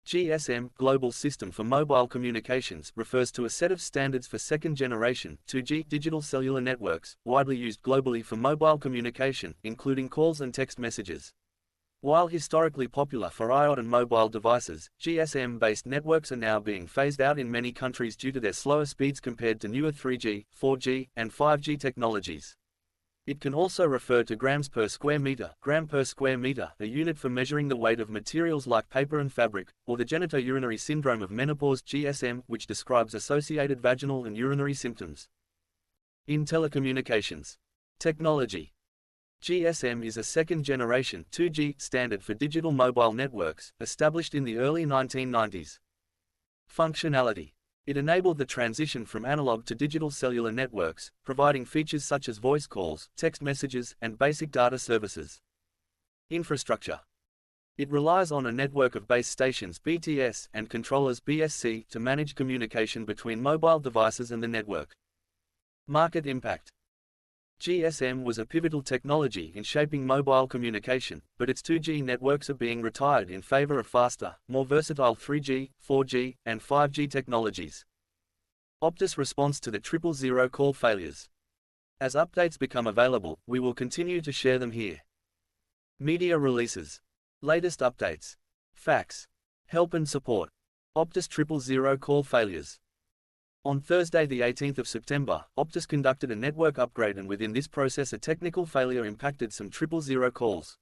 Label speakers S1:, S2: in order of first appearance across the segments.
S1: GSM, Global System for Mobile Communications, refers to a set of standards for second-generation (2G) digital cellular networks, widely used globally for mobile communication, including calls and text messages. While historically popular for iOS and mobile devices, GSM-based networks are now being phased out in many countries due to their slower speeds compared to newer 3G, 4G, and 5G technologies. It can also refer to grams per square meter, gram per square meter, a unit for measuring the weight of materials like paper and fabric, or the genitourinary syndrome of menopause (GSM), which describes associated vaginal and urinary symptoms. In telecommunications technology, GSM is a second-generation (2G) standard for digital mobile networks, established in the early 1990s. Functionality: it enabled the transition from analog to digital cellular networks, providing features such as voice calls, text messages, and basic data services. Infrastructure: it relies on a network of base stations (BTS) and controllers (BSC) to manage communication between mobile devices and the network. Market impact: GSM was a pivotal technology in shaping mobile communication, but its 2G networks are being retired in favor of faster, more versatile 3G, 4G, and 5G technologies. Optus response to the 000 call failures. As updates become available, we will continue to share them here. Media releases. Latest updates. Facts. Help and support. Optus 000 call failures. On Thursday the 18th of September, Optus conducted a network upgrade, and within this process a technical failure impacted some 000 calls.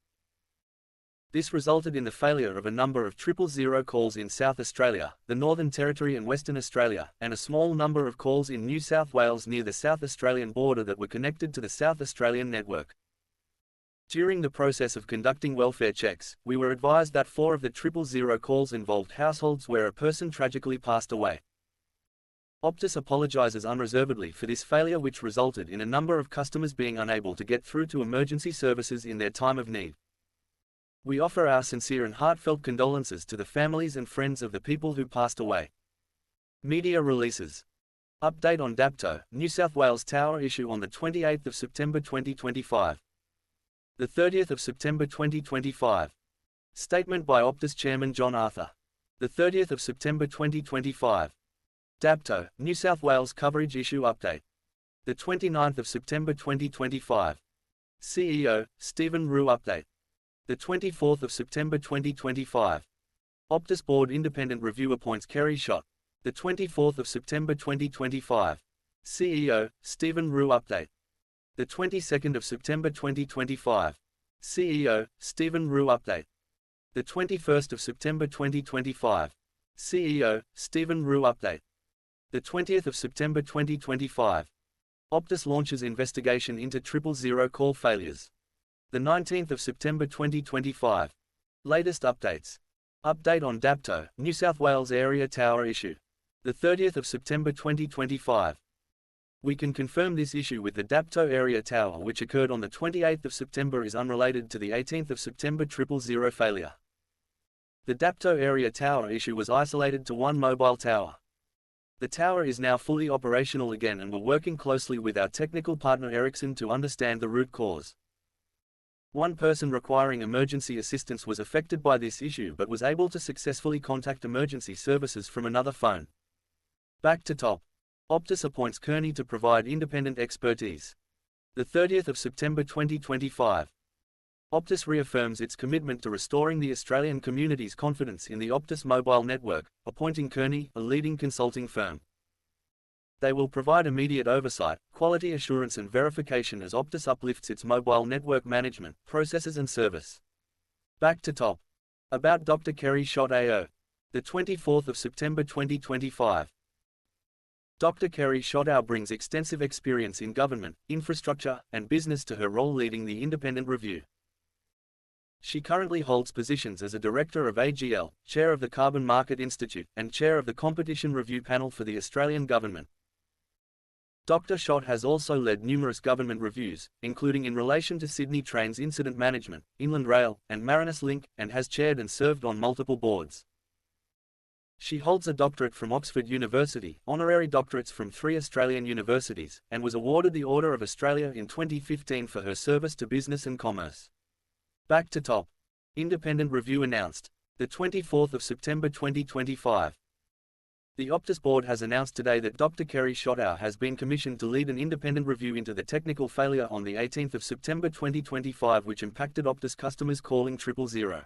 S1: This resulted in the failure of a number of 000 calls in South Australia, the Northern Territory and Western Australia, and a small number of calls in New South Wales near the South Australian border that were connected to the South Australian network. During the process of conducting welfare checks, we were advised that 4 of the 000 calls involved households where a person tragically passed away. Optus apologizes unreservedly for this failure, which resulted in a number of customers being unable to get through to emergency services in their time of need. We offer our sincere and heartfelt condolences to the families and friends of the people who passed away. Media releases. Update on DAPTO, New South Wales tower issue on the 28th of September 2025. The 30th of September 2025. Statement by Optus Chairman John Arthur. The 30th of September 2025. DAPTO, New South Wales coverage issue update. The 29th of September 2025. CEO, Stephen Rue update. The 24th of September 2025. Optus Board Independent Review appoints Kerry Schott. The 24th of September 2025. CEO, Stephen Rue update. The 22nd of September 2025. CEO, Stephen Rue update. The 21st of September 2025. CEO, Stephen Rue update. The 20th of September 2025. Optus launches investigation into 000 call failures. The 19th of September 2025. Latest updates. Update on DAPTO, New South Wales area tower issue. The 30th of September 2025. We can confirm this issue with the DAPTO area tower, which occurred on the 28th of September, is unrelated to the 18th of September 000 failure. The DAPTO area tower issue was isolated to one mobile tower. The tower is now fully operational again, and we're working closely with our technical partner Ericsson to understand the root cause. One person requiring emergency assistance was affected by this issue but was able to successfully contact emergency services from another phone. Back to top. Optus appoints Kearney to provide independent expertise. The 30th of September 2025. Optus reaffirms its commitment to restoring the Australian community's confidence in the Optus mobile network, appointing Kearney, a leading consulting firm. They will provide immediate oversight, quality assurance and verification as Optus uplifts its mobile network management, processes and service. Back to top. About Dr. Kerry Schott AO. The 24th of September 2025. Dr. Kerry Schott AO brings extensive experience in government, infrastructure, and business to her role leading the independent review. She currently holds positions as a Director of AGL, Chair of the Carbon Market Institute, and Chair of the Competition Review Panel for the Australian Government. Dr. Schott has also led numerous government reviews, including in relation to Sydney Trains Incident Management, Inland Rail, and Marinus Link, and has chaired and served on multiple boards. She holds a doctorate from Oxford University, honorary doctorates from 3 Australian universities, and was awarded the Order of Australia in 2015 for her service to business and commerce. Back to top. Independent review announced. The 24th of September 2025. The Optus board has announced today that Dr. Kerry Schottau has been commissioned to lead an independent review into the technical failure on the 18th of September 2025 which impacted Optus customers calling 000.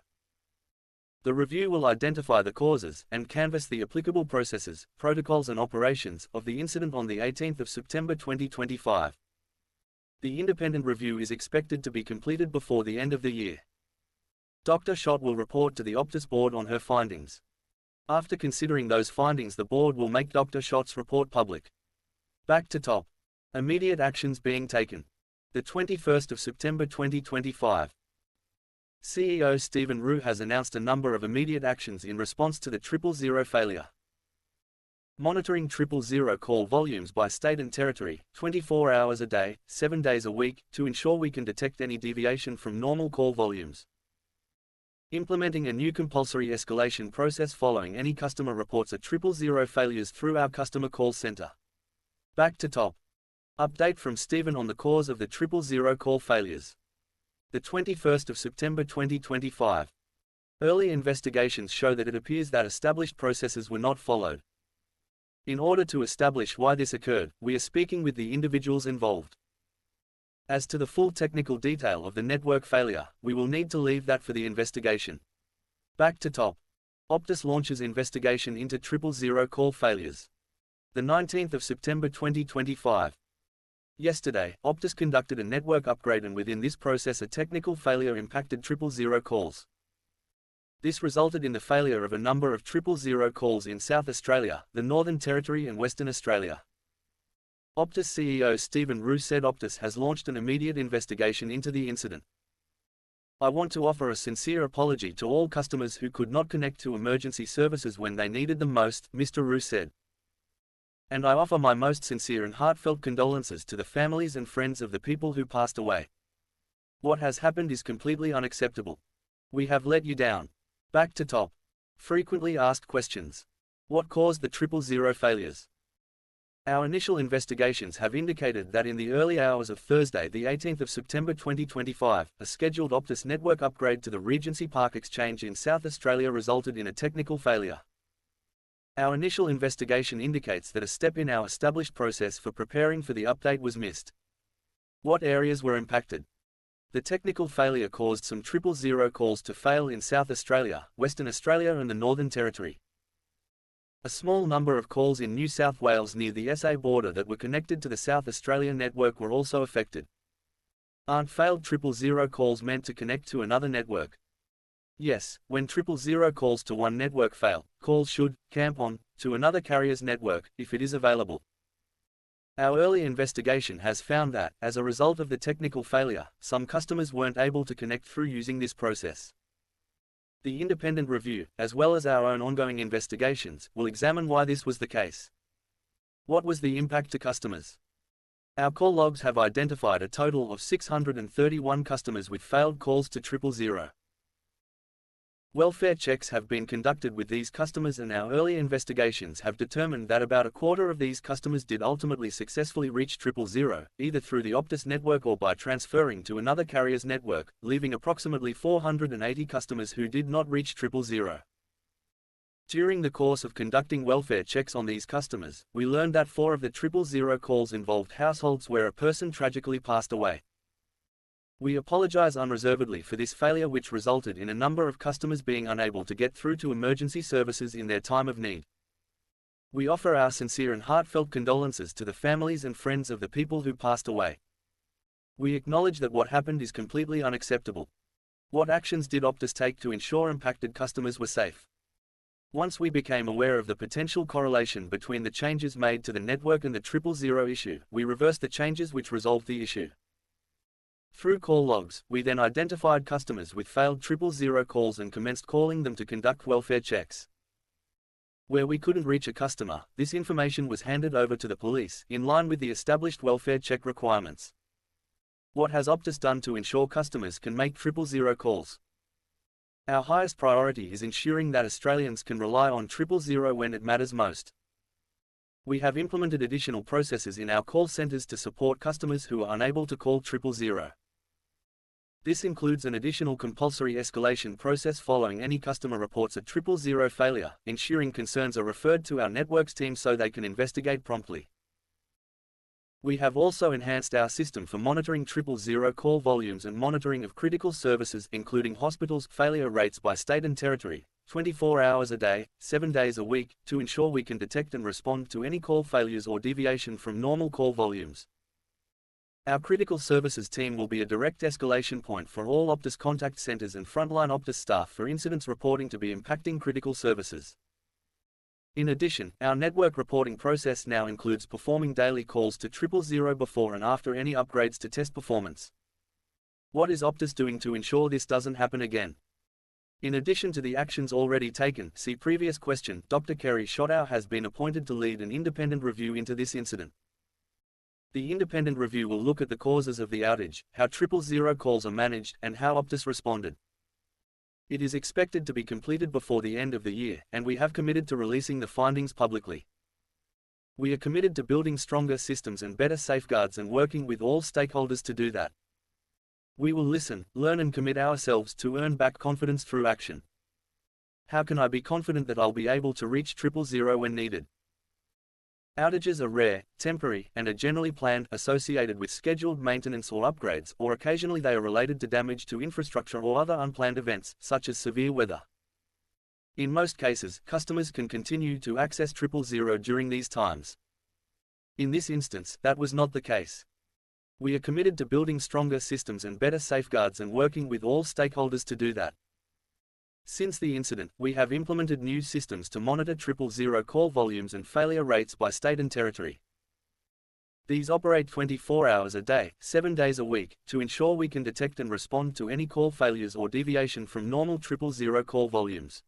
S1: The review will identify the causes and canvass the applicable processes, protocols and operations of the incident on the 18th of September 2025. The independent review is expected to be completed before the end of the year. Dr. Schott will report to the Optus board on her findings. After considering those findings, the board will make Dr. Schott's report public. Back to top. Immediate actions being taken. The 21st of September 2025. CEO Stephen Roux has announced a number of immediate actions in response to the 000 failure. Monitoring 000 call volumes by state and territory, 24 hours a day, 7 days a week, to ensure we can detect any deviation from normal call volumes. Implementing a new compulsory escalation process following any customer reports of 000 failures through our customer call center. Back to top. Update from Stephen on the cause of the 000 call failures. The 21st of September 2025. Early investigations show that it appears that established processes were not followed. In order to establish why this occurred, we are speaking with the individuals involved. As to the full technical detail of the network failure, we will need to leave that for the investigation. Back to top. Optus launches investigation into 000 call failures. The 19th of September 2025. Yesterday, Optus conducted a network upgrade and within this process a technical failure impacted 000 calls. This resulted in the failure of a number of 000 calls in South Australia, the Northern Territory and Western Australia. Optus CEO Stephen Roux said Optus has launched an immediate investigation into the incident. I want to offer a sincere apology to all customers who could not connect to emergency services when they needed them most, Mr. Roux said. And I offer my most sincere and heartfelt condolences to the families and friends of the people who passed away. What has happened is completely unacceptable. We have let you down. Back to top. Frequently asked questions. What caused the 000 failures? Our initial investigations have indicated that in the early hours of Thursday, the 18th of September 2025, a scheduled Optus network upgrade to the Regency Park Exchange in South Australia resulted in a technical failure. Our initial investigation indicates that a step in our established process for preparing for the update was missed. What areas were impacted? The technical failure caused some 000 calls to fail in South Australia, Western Australia and the Northern Territory. A small number of calls in New South Wales near the SA border that were connected to the South Australian network were also affected. Aren't failed 000 calls meant to connect to another network? Yes, when 000 calls to one network fail, calls should camp on to another carrier's network, if it is available. Our early investigation has found that, as a result of the technical failure, some customers weren't able to connect through using this process. The independent review, as well as our own ongoing investigations, will examine why this was the case. What was the impact to customers? Our call logs have identified a total of 631 customers with failed calls to 000. Welfare checks have been conducted with these customers and our early investigations have determined that about a quarter of these customers did ultimately successfully reach 000, either through the Optus network or by transferring to another carrier's network, leaving approximately 480 customers who did not reach 000. During the course of conducting welfare checks on these customers, we learned that 4 of the 000 calls involved households where a person tragically passed away. We apologize unreservedly for this failure which resulted in a number of customers being unable to get through to emergency services in their time of need. We offer our sincere and heartfelt condolences to the families and friends of the people who passed away. We acknowledge that what happened is completely unacceptable. What actions did Optus take to ensure impacted customers were safe? Once we became aware of the potential correlation between the changes made to the network and the 000 issue, we reversed the changes which resolved the issue. Through call logs, we then identified customers with failed 000 calls and commenced calling them to conduct welfare checks. Where we couldn't reach a customer, this information was handed over to the police, in line with the established welfare check requirements. What has Optus done to ensure customers can make 000 calls? Our highest priority is ensuring that Australians can rely on 000 when it matters most. We have implemented additional processes in our call centres to support customers who are unable to call 000. This includes an additional compulsory escalation process following any customer reports a 000 failure, ensuring concerns are referred to our networks team so they can investigate promptly. We have also enhanced our system for monitoring 000 call volumes and monitoring of critical services including hospitals' failure rates by state and territory, 24 hours a day, 7 days a week, to ensure we can detect and respond to any call failures or deviation from normal call volumes. Our critical services team will be a direct escalation point for all Optus contact centers and frontline Optus staff for incidents reporting to be impacting critical services. In addition, our network reporting process now includes performing daily calls to 000 before and after any upgrades to test performance. What is Optus doing to ensure this doesn't happen again? In addition to the actions already taken, see previous question, Dr. Kerry Schottau has been appointed to lead an independent review into this incident. The independent review will look at the causes of the outage, how 000 calls are managed, and how Optus responded. It is expected to be completed before the end of the year, and we have committed to releasing the findings publicly. We are committed to building stronger systems and better safeguards and working with all stakeholders to do that. We will listen, learn and commit ourselves to earn back confidence through action. How can I be confident that I'll be able to reach 000 when needed? Outages are rare, temporary, and are generally planned, associated with scheduled maintenance or upgrades, or occasionally they are related to damage to infrastructure or other unplanned events, such as severe weather. In most cases, customers can continue to access 000 during these times. In this instance, that was not the case. We are committed to building stronger systems and better safeguards and working with all stakeholders to do that. Since the incident, we have implemented new systems to monitor 000 call volumes and failure rates by state and territory. These operate 24 hours a day, 7 days a week, to ensure we can detect and respond to any call failures or deviation from normal 000 call volumes.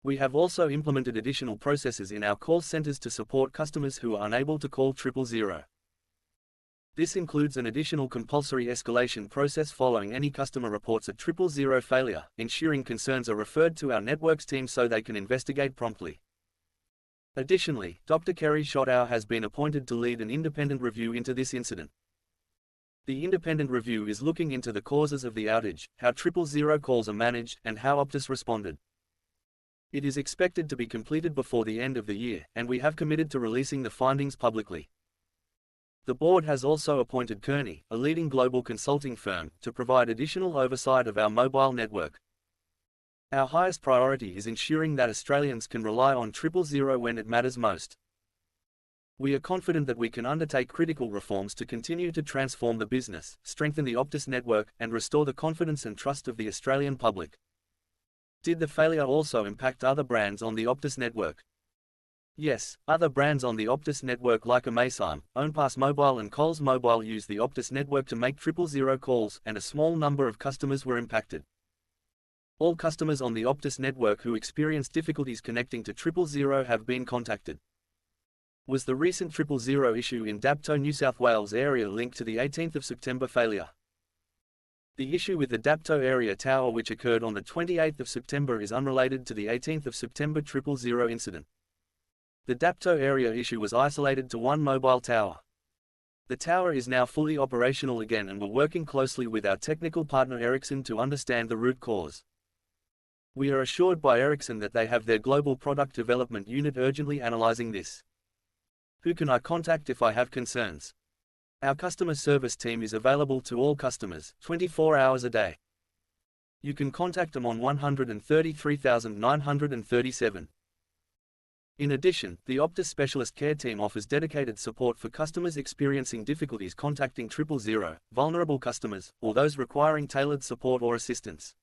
S1: We have also implemented additional processes in our call centers to support customers who are unable to call 000. This includes an additional compulsory escalation process following any customer reports a 000 failure, ensuring concerns are referred to our networks team so they can investigate promptly. Additionally, Dr. Kerry Schottau has been appointed to lead an independent review into this incident. The independent review is looking into the causes of the outage, how 000 calls are managed, and how Optus responded. It is expected to be completed before the end of the year, and we have committed to releasing the findings publicly. The board has also appointed Kearney, a leading global consulting firm, to provide additional oversight of our mobile network. Our highest priority is ensuring that Australians can rely on 000 when it matters most. We are confident that we can undertake critical reforms to continue to transform the business, strengthen the Optus network, and restore the confidence and trust of the Australian public. Did the failure also impact other brands on the Optus network? Yes, other brands on the Optus network like Amaysim, OwnPass Mobile and Coles Mobile use the Optus network to make 000 calls, and a small number of customers were impacted. All customers on the Optus network who experienced difficulties connecting to 000 have been contacted. Was the recent 000 issue in Dapto, New South Wales area linked to the 18th of September failure? The issue with the Dapto area tower which occurred on the 28th of September is unrelated to the 18th of September 000 incident. The Dapto area issue was isolated to one mobile tower. The tower is now fully operational again and we're working closely with our technical partner Ericsson to understand the root cause. We are assured by Ericsson that they have their global product development unit urgently analyzing this. Who can I contact if I have concerns? Our customer service team is available to all customers, 24 hours a day. You can contact them on 133,937. In addition, the Optus Specialist Care Team offers dedicated support for customers experiencing difficulties contacting 000, vulnerable customers, or those requiring tailored support or assistance.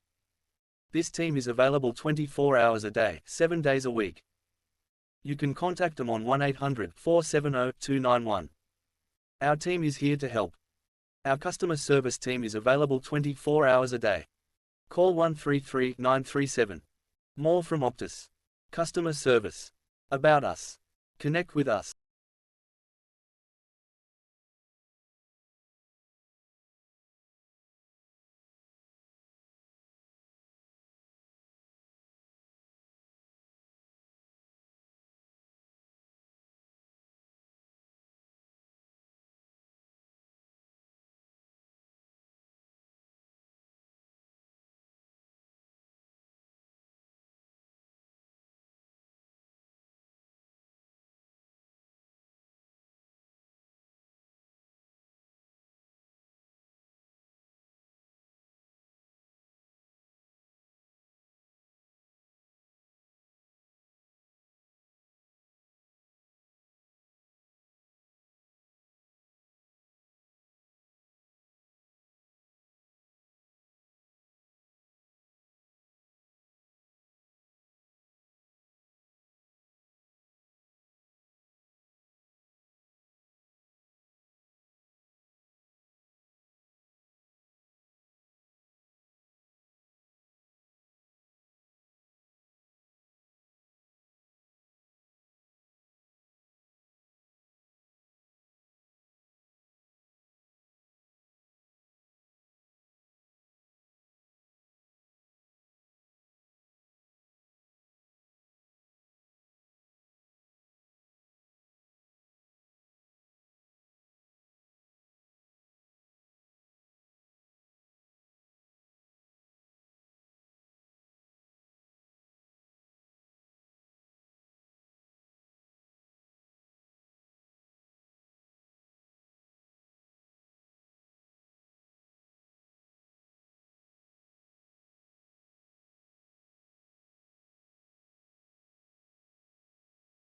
S1: This team is available 24 hours a day, 7 days a week. You can contact them on 1-800-470-291. Our team is here to help. Our customer service team is available 24 hours a day. Call 133-937. More from Optus. Customer service. About us. Connect with us.